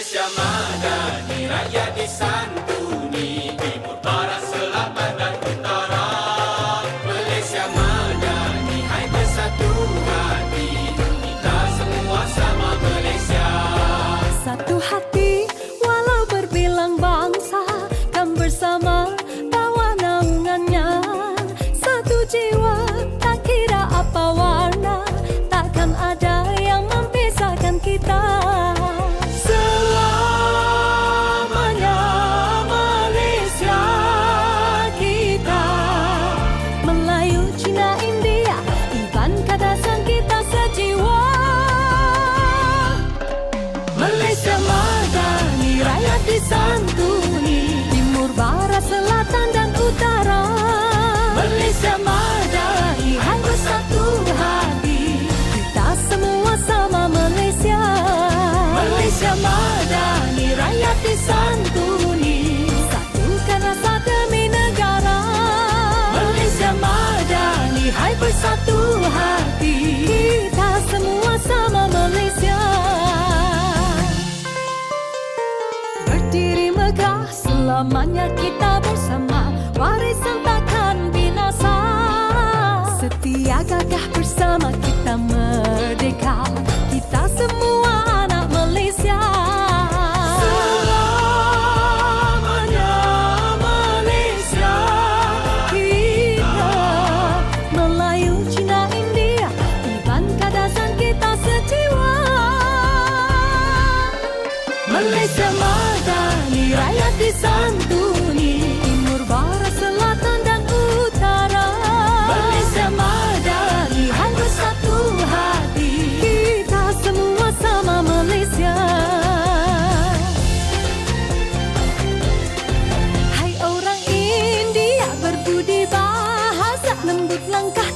Malaysia madani, rakyat disantuni, timur, barat, selatan dan utara. Malaysia madani, hai bersatu hati, kita semua sama Malaysia. Satu hati walau berbilang bangsa, dan bersama bawa naungannya. Satu jiwa tak kira apa warna, takkan ada yang memisahkan kita. Selamanya Malaysia kita, Melayu, Cina, India, Iban, Kadasan kita sejiwa. Malaysia madani, rakyat disantuni, timur, barat, selatan dan utara. Malaysia madani, hai bersatu hati, kita semua sama Malaysia. Malaysia madani, rakyat disantuni, satukan rasa demi negara. Malaysia madani, hai bersatu hati, kita semua sama Malaysia. Berdiri megah, selamanya kita bersama, warisan takkan binasa. Setia gagah bersama kita merdeka, kita semua anak Malaysia. Selamanya Malaysia kita, Melayu, Cina, India, Iban, Kadasan kita sejiwa. Malaysia madani, rakyat disantuni, timur, barat, selatan dan utara. Malaysia madani, hai bersatu hati, kita semua sama Malaysia. Hai orang India berbudi bahasa, lembut langkah